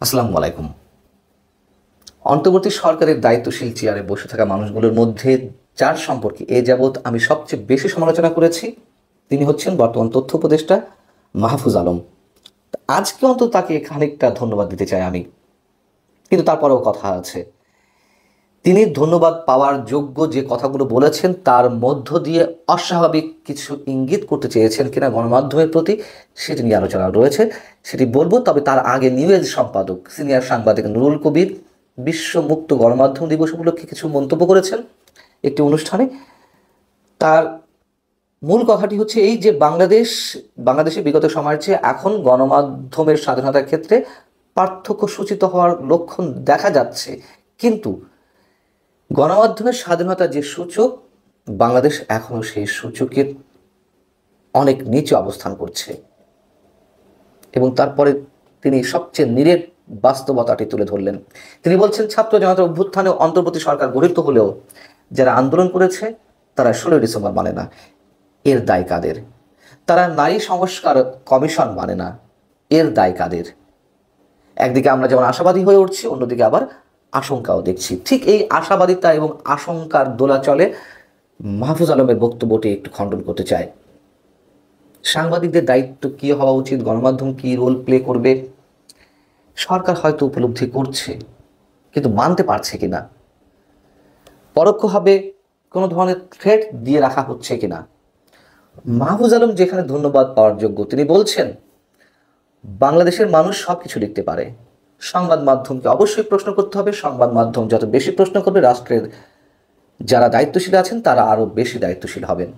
আসসালামু আলাইকুম। অন্তর্বর্তী সরকারের দায়িত্বশীল চেয়ারে বসে থাকা মানুষগুলোর মধ্যে যার সম্পর্কে এ যাবৎ আমি সবচেয়ে বেশি সমালোচনা করেছি তিনি হচ্ছেন বর্তমান তথ্য উপদেষ্টা মাহফুজ আলম। আজকে অন্তত তাকে খানিকটা ধন্যবাদ দিতে চাই আমি, কিন্তু তারপরেও কথা আছে। তিনি ধন্যবাদ পাওয়ার যোগ্য যে কথাগুলো বলেছেন তার মধ্য দিয়ে অস্বাভাবিক কিছু ইঙ্গিত করতে চেয়েছেন কিনা গণমাধ্যমের প্রতি সেটি নিয়ে আলোচনা রয়েছে, সেটি বলবো। তবে তার আগে নিউ এজ সম্পাদক সিনিয়র সাংবাদিক নুরুল কবির বিশ্ব মুক্ত গণমাধ্যম দিবস উপলক্ষে কিছু মন্তব্য করেছেন একটি অনুষ্ঠানে। তার মূল কথাটি হচ্ছে এই যে বাংলাদেশে বিগত সময়ের চেয়ে এখন গণমাধ্যমের স্বাধীনতার ক্ষেত্রে পার্থক্য সূচিত হওয়ার লক্ষণ দেখা যাচ্ছে, কিন্তু গণমাধ্যমের স্বাধীনতার যে সূচক, বাংলাদেশ এখনও সেই সূচকের অনেক নিচে অবস্থান করছে। এবং তারপরে তিনি সবচেয়ে নিরেট বাস্তবতাটি তুলে ধরলেন। তিনি বলছেন, ছাত্র জনতার অভ্যুত্থানে অন্তর্বর্তী সরকার গঠিত হলেও যারা আন্দোলন করেছে তারা 16 ডিসেম্বর মানে না, এর দায় কাদের? তারা নারী সংস্কার কমিশন মানে না, এর দায় কাদের? একদিকে আমরা যেমন আশাবাদী হয়ে উঠছি, অন্যদিকে আবার আশঙ্কাও দেখছি। ঠিক এই আশাবাদিতা এবং আশঙ্কার দোলাচলে মাহফুজ আলমের বক্তব্যটি একটু খণ্ডন করতে চায়। সাংবাদিকদের দায়িত্ব কী হওয়া উচিত, গণমাধ্যম কী রোল প্লে করবে, সরকার হয়তো উপলব্ধি করছে, কিন্তু মানতে পারছে কিনা, পরোক্ষভাবে কোনো ধরনের থ্রেট দিয়ে রাখা হচ্ছে কিনা। মাহফুজ আলম যেখানে ধন্যবাদ পাওয়ার যোগ্য, তিনি বলছেন বাংলাদেশের মানুষ সব কিছু লিখতে পারে, সংবাদ মাধ্যমকে অবশ্যই প্রশ্ন করতে হবে। সংবাদ মাধ্যম যত বেশি প্রশ্ন করবে, রাষ্ট্রের যারা দায়িত্বশীল আছেন তারা আরও বেশি দায়িত্বশীল হবেন।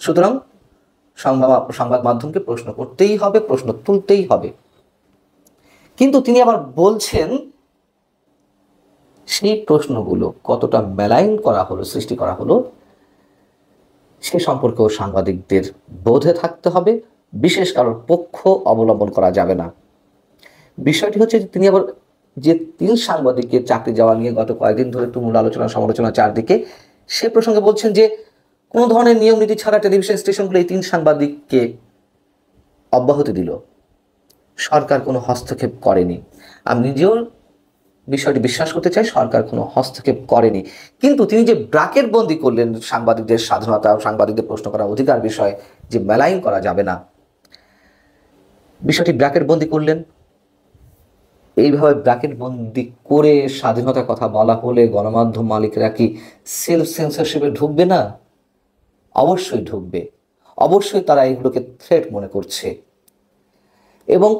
সুতরাং সংবাদ মাধ্যমকে প্রশ্ন করতেই হবে, প্রশ্ন তুলতেই হবে। কিন্তু তিনি আবার বলছেন সেই প্রশ্নগুলো কতটা মেলাইন করা হলো, সৃষ্টি করা হলো, সে সম্পর্কেও সাংবাদিকদের বোধে থাকতে হবে, বিশেষ কারোর পক্ষ অবলম্বন করা যাবে না। বিষয়টি হচ্ছে যে তিনি আবার যে 3 সাংবাদিককে চাকরি যাওয়া নিয়ে গত কয়েকদিন ধরে তুমুল আলোচনা সমালোচনা চারদিকে, সে প্রসঙ্গে বলছেন যে কোনো ধরনের নিয়ম নীতি ছাড়া টেলিভিশন স্টেশনগুলো এই 3 সাংবাদিককে অব্যাহতি দিল, সরকার কোনো হস্তক্ষেপ করেনি। আমি নিজেও বিষয়টি বিশ্বাস করতে চাই, সরকার কোনো হস্তক্ষেপ করেনি। কিন্তু তিনি যে ব্র্যাকেট বন্দি করলেন সাংবাদিকদের স্বাধীনতা, সাংবাদিকদের প্রশ্ন করার অধিকার বিষয়ে যে মেলাইন করা যাবে না, বিষয়টি ব্র্যাকেট বন্দি করলেন। এইভাবে ব্র্যাকেট বন্দি করে স্বাধীনতার কথা বলা হলে গণমাধ্যম মালিকরা কি সেলফ সেন্সরশিপে ঢুকবে না? অবশ্যই ঢুকবে, অবশ্যই তারা এগুলোকে থ্রেট মনে করছে। এবং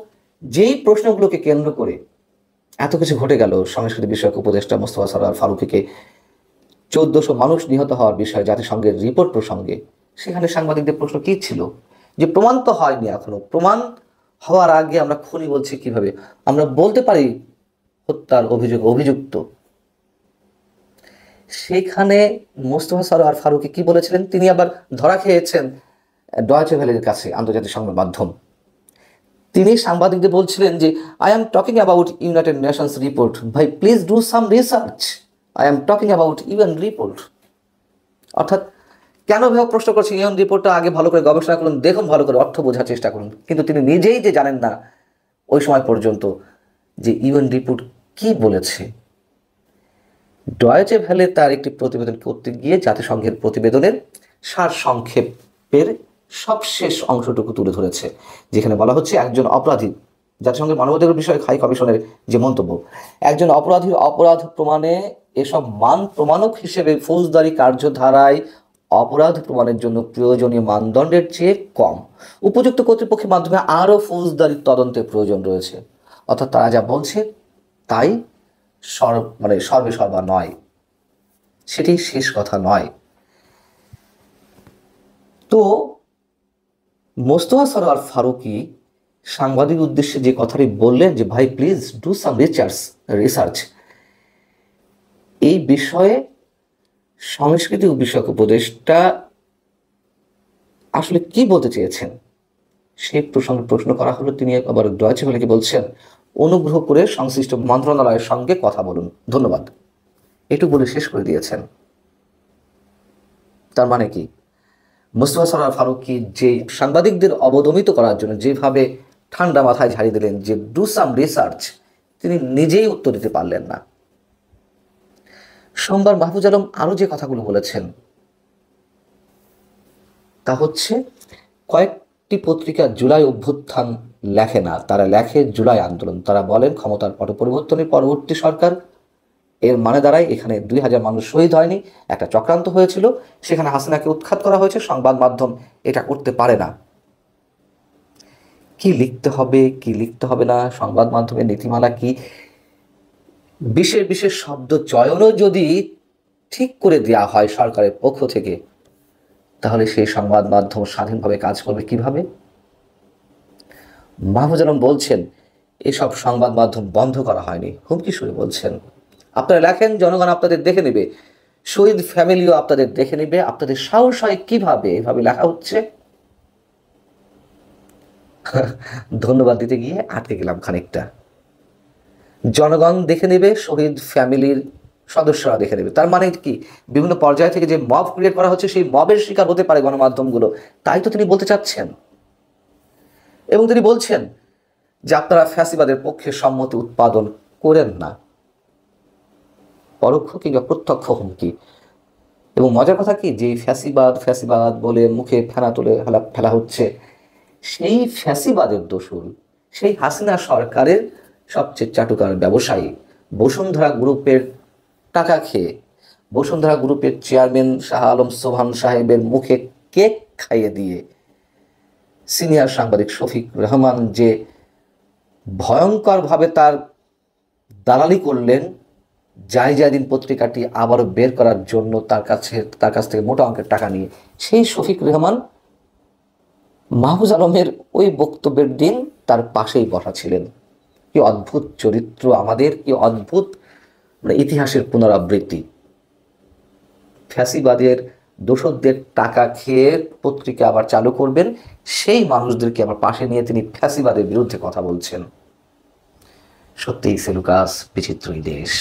যেই প্রশ্নগুলোকে কেন্দ্র করে এত কিছু ঘটে গেল, সংস্কৃতি বিষয়ক উপদেষ্টা মোস্তফা সরোয়ার ফারুকীকে 1400 মানুষ নিহত হওয়ার বিষয়ে জাতিসংঘের রিপোর্ট প্রসঙ্গে, সেখানে সাংবাদিকদের প্রশ্ন কী ছিল যে প্রমাণ তো হয়নি এখনো, প্রমাণ হওয়ার আগে আমরা খুনি বলছি কিভাবে? আমরা বলতে পারি হত্যার অভিযুক্ত। সেখানে মোস্তফা সরোয়ার ফারুকী কি বলেছিলেন? তিনি আবার ধরা খেয়েছেন ডয়েচে ভেলের কাছে, আন্তর্জাতিক সংবাদ মাধ্যম। তিনি সাংবাদিকদের বলছিলেন যে I am talking about United Nations report, ভাই please do some research, I am talking about UN report. অর্থাৎ কেন ভাবে প্রশ্ন করছেন, ইউএন রিপোর্টটা আগে ভালো করে গবেষণা করুন, দেখুন, ভালো করে অর্থ বোঝার চেষ্টা করুন। কিন্তু তিনি নিজেই যে জানেন না ওই সময় পর্যন্ত যে ইউএন রিপোর্ট কি বলেছে। ডয়েচে ভেলে তার একটি প্রতিবেদন করতে গিয়ে জাতিসংঘের প্রতিবেদনের সারসংক্ষেপের সবশেষ অংশটুকু তুলে ধরেছে, যেখানে বলা হচ্ছে একজন অপরাধী, জাতিসংঘের মানবাধিকার বিষয়ক হাই কমিশনের যে মন্তব্য, একজন অপরাধীর অপরাধ প্রমাণে এসব মান প্রমাণক হিসেবে ফৌজদারি কার্যধারায় অপরাধ প্রমাণের জন্য প্রয়োজনীয় মানদণ্ডের চেয়ে কম, উপযুক্ত কর্তৃপক্ষের মাধ্যমে আরও ফৌজদারি তদন্তের প্রয়োজন রয়েছে। অর্থাৎ তারা যা বলছে তাই সর্বে সর্বা নয়, সেটি শেষ কথা নয়। তো মোস্তফা সরোয়ার ফারুকী সাংবাদিক উদ্দেশ্যে যে কথাটি বললেন যে ভাই প্লিজ ডু সাম রিসার্চ, এই বিষয়ে সংস্কৃতি বিষয়ক উপদেষ্টা আসলে কি বলতে চেয়েছেন সেই প্রসঙ্গে প্রশ্ন করা হলো। তিনি আবার ডয়েচে ভেলেকে বলছেন অনুগ্রহ করে সংশ্লিষ্ট মন্ত্রণালয়ের সঙ্গে কথা বলুন, ধন্যবাদ, এটুকু বলে শেষ করে দিয়েছেন। তার মানে কি, মোস্তফা সরোয়ার ফারুকী যে সাংবাদিকদের অবদমিত করার জন্য যেভাবে ঠান্ডা মাথায় ঝাড়িয়ে দিলেন যে ডু সাম রিসার্চ। তিনি নিজেই উত্তর দিতে পারলেন না। সোমবার মাহফুজ আলম আরো যে কথাগুলো বলেছেন তা হচ্ছে, কয়েকটি পত্রিকা জুলাই অভ্যুত্থান লেখে না, তারা লেখে জুলাই আন্দোলন। তারা বলেন ক্ষমতার পট পরিবর্তনের পরবর্তী সরকার, এর মানে দাঁড়ায় এখানে 2000 মানুষ শহীদ হয়নি, একটা চক্রান্ত হয়েছিল, সেখানে হাসিনাকে উৎখাত করা হয়েছে, সংবাদ মাধ্যম এটা করতে পারে না। কি লিখতে হবে কি লিখতে হবে না, সংবাদ মাধ্যমের নীতিমালা কি, বিশেষ বিশেষ শব্দ চয়নও যদি ঠিক করে দেওয়া হয় সরকারের পক্ষ থেকে, তাহলে সেই সংবাদ মাধ্যম স্বাধীনভাবে কাজ করবে কিভাবে? মাহফুজ আলম বলছেন এসব সংবাদ মাধ্যম বন্ধ করা হয়নি, হুমকি সুরে বলছেন আপনারা লেখেন, জনগণ আপনাদের দেখে নেবে, শহীদ ফ্যামিলিও আপনাদের দেখে নেবে, আপনাদের সাহস হয় কিভাবে এভাবে লেখা হচ্ছে। ধন্যবাদ দিতে গিয়ে আটকে গেলাম খানিকটা। জনগণ দেখে নেবে, শহীদ ফ্যামিলির সদস্যরা দেখে নেবে, তার মানে কি বিভিন্ন পর্যায় থেকে যে মব ক্রিয়েট করা হচ্ছে সেই মবের শিকার হতে পারে গণমাধ্যমগুলো, তাই তো তিনি বলতে চাচ্ছেন। এবং তিনি বলছেন যে আপনারা ফ্যাসিবাদের পক্ষে সম্মতি উৎপাদন করেন না, পরোক্ষ কিংবা প্রত্যক্ষ হুমকি। এবং মজার কথা কি, যে ফ্যাসিবাদ ফ্যাসিবাদ বলে মুখে ফেনা তুলে ফেলা হচ্ছে, সেই ফ্যাসিবাদের দোসর সেই হাসিনা সরকারের সবচেয়ে চাটুকার ব্যবসায়ী বসুন্ধরা গ্রুপের টাকা খেয়ে বসুন্ধরা গ্রুপের চেয়ারম্যান শাহ আলম সোবহান সাহেবের মুখে কেক খাইয়ে দিয়ে সিনিয়র সাংবাদিক শফিক রহমান যে ভয়ঙ্করভাবে তার দালালি করলেন জাহিদিন পত্রিকাটি আবারও বের করার জন্য তার কাছ থেকে মোটা অঙ্কের টাকা নিয়ে, সেই শফিক রহমান মাহফুজ আলমের ওই বক্তব্যের দিন তার পাশেই বসা ছিলেন। কি অদ্ভুত চরিত্র আমাদের, কি অদ্ভুত ইতিহাসের পুনরাবৃত্তি। ফ্যাসিবাদের দোসরদের টাকা খেয়ে পত্রিকা আবার চালু করবেন, সেই মানুষদেরকে আবার পাশে নিয়ে তিনি ফ্যাসিবাদের বিরুদ্ধে কথা বলছেন। সত্যিই সেলুকাস বিচিত্রই দেশ।